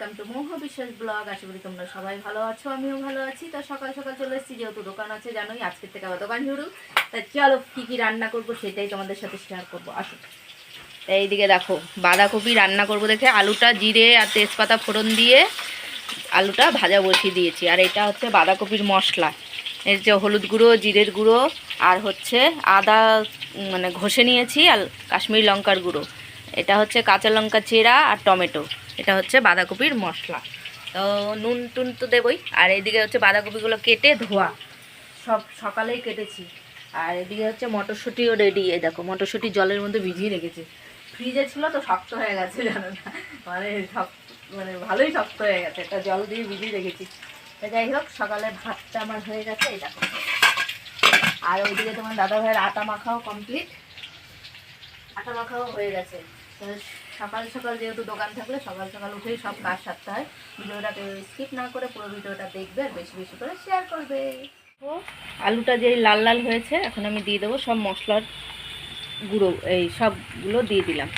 Welcome to মোহ বিশ্বাস blog. আশা করি তোমরা সবাই ভালো আছো, আমিও ভালো আছি। তো সকাল সকাল চলে এসেছি, যেহেতু দোকান আছে জানোই, আজকের থেকে আবার দোকান শুরু। তাই চলো কী কী রান্না করবো সেটাই তোমাদের সাথে শেয়ার করবো, আসো। তাই এইদিকে দেখো বাঁধাকপি রান্না করবো দেখে আলুটা জিরে আর তেজপাতা ফোড়ন দিয়ে আলুটা ভাজা বসিয়ে দিয়েছি। আর এটা হচ্ছে বাঁধাকপির মশলা, এর যে হলুদ গুঁড়ো, জিরের গুঁড়ো আর হচ্ছে আদা মানে ঘষে নিয়েছি, আর কাশ্মীরি লঙ্কার গুঁড়ো, এটা হচ্ছে কাঁচা লঙ্কা চেরা আর টমেটো, এটা হচ্ছে বাঁধাকপির মশলা। তো নুন টুন তো দেবই। আর এদিকে হচ্ছে বাঁধাকপিগুলো কেটে ধোয়া, সব সকালেই কেটেছি। আর এদিকে হচ্ছে মটরশুঁটিও রেডি। এই দেখো মটরশুঁটি জলের মধ্যে ভিজিয়ে রেখেছি, ফ্রিজে ছিল তো শক্ত হয়ে গেছে জানো না, মানে ভালোই শক্ত হয়ে গেছে, এটা জল দিয়ে ভিজিয়ে রেখেছি। তো যাই হোক, সকালে ভাতটা আমার হয়ে গেছে, এই দেখো। আর ওইদিকে তোমার দাদা ভাইয়ের আটা মাখাও কমপ্লিট, আটা মাখাও হয়ে গেছে। তো সকাল সকাল যেহেতু দোকান থাকলে সকাল সকাল উঠেই সব কাজ সারতে হয়। ভিডিওটাকে স্কিপ না করে পুরো ভিডিওটা দেখবে আর বেশি বেশি করে শেয়ার করবে। তো আলুটা যেই লাল লাল হয়েছে, এখন আমি দিয়ে দেবো সব মশলার গুঁড়ো, এই সবগুলো দিয়ে দিলাম।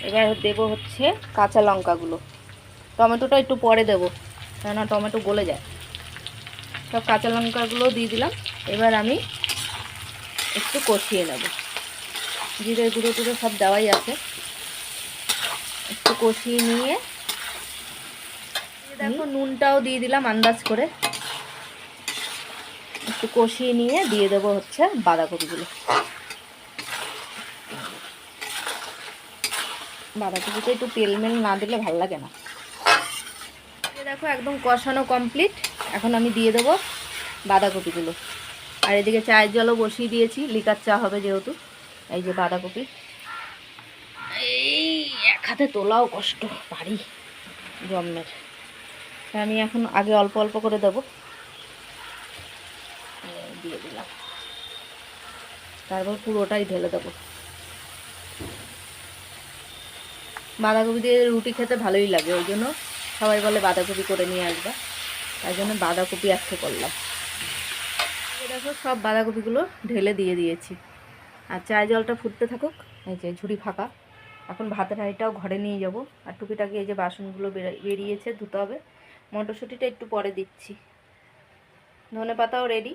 এবার দেবো হচ্ছে কাঁচা লঙ্কাগুলো, টমেটোটা একটু পরে দেবো কেননা টমেটো গলে যায়। সব কাঁচা লঙ্কাগুলো দিয়ে দিলাম। এবার আমি একটু কষিয়ে নেব, জিরে গুঁড়ো টুড়ো সব দেওয়াই আছে, একটু কষিয়ে নিয়ে দেখো নুনটাও দিয়ে দিলাম আন্দাজ করে। একটু কষিয়ে নিয়ে দিয়ে দেবো হচ্ছে বাঁধাকপিগুলো। বাঁধাকপিতে একটু তেল মেল না দিলে ভালো লাগে না। দেখো একদম কষানো কমপ্লিট, এখন আমি দিয়ে দেবো বাঁধাকপিগুলো। আর এদিকে চায়ের জলও বসিয়ে দিয়েছি, লিকার চা হবে যেহেতু। এই যে বাঁধাকপি, এই এক হাতে তোলাও কষ্ট, পারি জন্মের। আমি এখন আগে অল্প অল্প করে দেবো, দিয়ে দিলাম, তারপর পুরোটাই ঢেলে দেবো। বাঁধাকপি দিয়ে রুটি খেতে ভালোই লাগে, ওই জন্য সবাই বলে বাঁধাকপি করে নিয়ে আসবা, তাই জন্য বাঁধাকপি আজকে করলাম। দেখো সব বাঁধাকপিগুলো ঢেলে দিয়ে দিয়েছি, আর চায়ের জলটা ফুটতে থাকুক। এই যে ঝুড়ি ফাঁকা, এখন ভাতের হাঁড়িটাও ঘরে নিয়ে যাব। আর টুকিটাকি এই যে বাসনগুলো বেরিয়েছে, ধুতে হবে। মটরশুঁটিটা একটু পরে দিচ্ছি, ধনে পাতাও রেডি।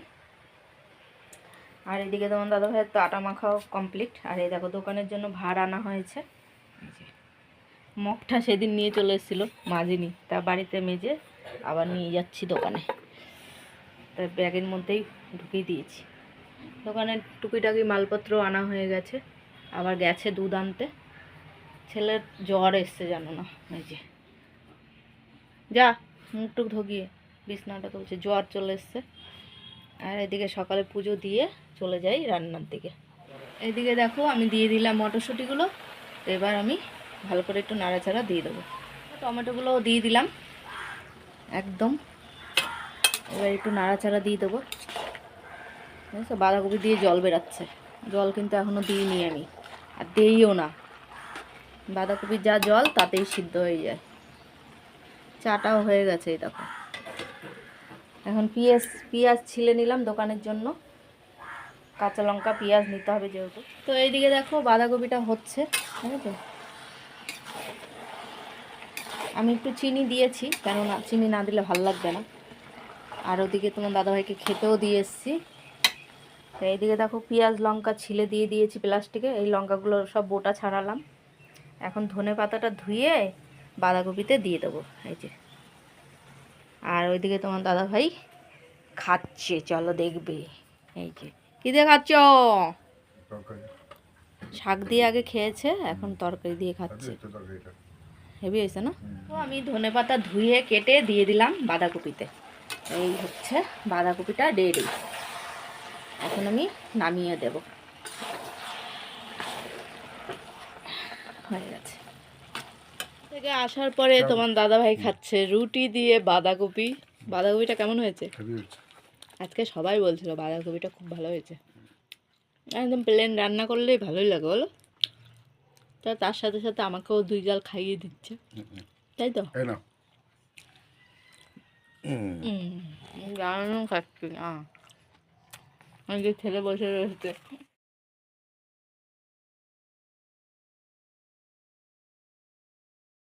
আর এদিকে তোমার দাদা ভাইয়ের তো আটা মাখাও কমপ্লিট। আর এই দেখো দোকানের জন্য ভাড় আনা হয়েছে, মগটা সেদিন নিয়ে চলে এসেছিলো, মাজিনি, তা বাড়িতে মেজে আবার নিয়ে যাচ্ছি দোকানে। তার ব্যাগের মধ্যেই ঢুকিয়ে দিয়েছি। দোকানের টুকিটাকি মালপত্র আনা হয়ে গেছে, আবার গেছে দুধ আনতে। ছেলের জ্বর এসছে জানো না, এই যে যা মুখ টুক ধগিয়ে বিছনাটা তুলছে, জ্বর চলে এসছে। আর এদিকে সকালে পুজো দিয়ে চলে যাই রান্নার দিকে। এইদিকে দেখো আমি দিয়ে দিলাম মটরশুঁটিগুলো। তো এবার আমি ভালো করে একটু নাড়াচাড়া দিয়ে দেবো, টমেটোগুলোও দিয়ে দিলাম একদম। এবার একটু নাড়াচাড়া দিয়ে দেবো। বুঝছো, বাঁধাকপি দিয়ে জল বেরাচ্ছে, জল কিন্তু এখনও দিইনি আমি, আর দিইও না। বাঁধাকপির যা জল তাতেই সিদ্ধ হয়ে যায়। চাটাও হয়ে গেছে, এই দেখো। এখন পেঁয়াজ ছিলে নিলাম দোকানের জন্য, কাঁচা লঙ্কা পেঁয়াজ নিতে হবে যেহেতু। তো এইদিকে দেখো বাঁধাকপিটা হচ্ছে, ঠিক আছে। আমি একটু চিনি দিয়েছি, কেননা চিনি না দিলে ভালো লাগবে না। আর ওদিকে তোমার দাদাভাইকে খেতেও দিয়ে এসেছি। তো এইদিকে দেখো পেঁয়াজ লঙ্কা ছিলে দিয়ে দিয়েছি প্লাস্টিকে, এই লঙ্কাগুলো সব বোটা ছাড়ালাম। এখন ধনে পাতাটা ধুয়ে বাঁধাকপিতে দিয়ে দেবো, এই যে। আর ওইদিকে তোমার দাদাভাই খাচ্ছে, চলো দেখবে। এই যে কী দিয়ে খাচ্ছ? শাক দিয়ে আগে খেয়েছে, এখন তরকারি দিয়ে খাচ্ছে, হেভি হয়েছে না? তো আমি ধনে পাতা ধুয়ে কেটে দিয়ে দিলাম বাঁধাকপিতে। এই হচ্ছে বাঁধাকপিটা রেডি, এখন আমি নামিয়ে দেব, হয়ে গেছে। থেকে আসার পরে তোমার দাদাভাই খাচ্ছে রুটি দিয়ে বাঁধাকপি। বাঁধাকপিটা কেমন হয়েছে? আজকে সবাই বলছিল বাঁধাকপিটা খুব ভালো হয়েছে, একদম প্লেন রান্না করলেই ভালোই লাগে বলো। তা তার সাথে সাথে আমাকেও দুই গাল খাইয়ে দিচ্ছে, তাই তো? জানো খাচ্ছি না, ছেলে বসে রয়েছে।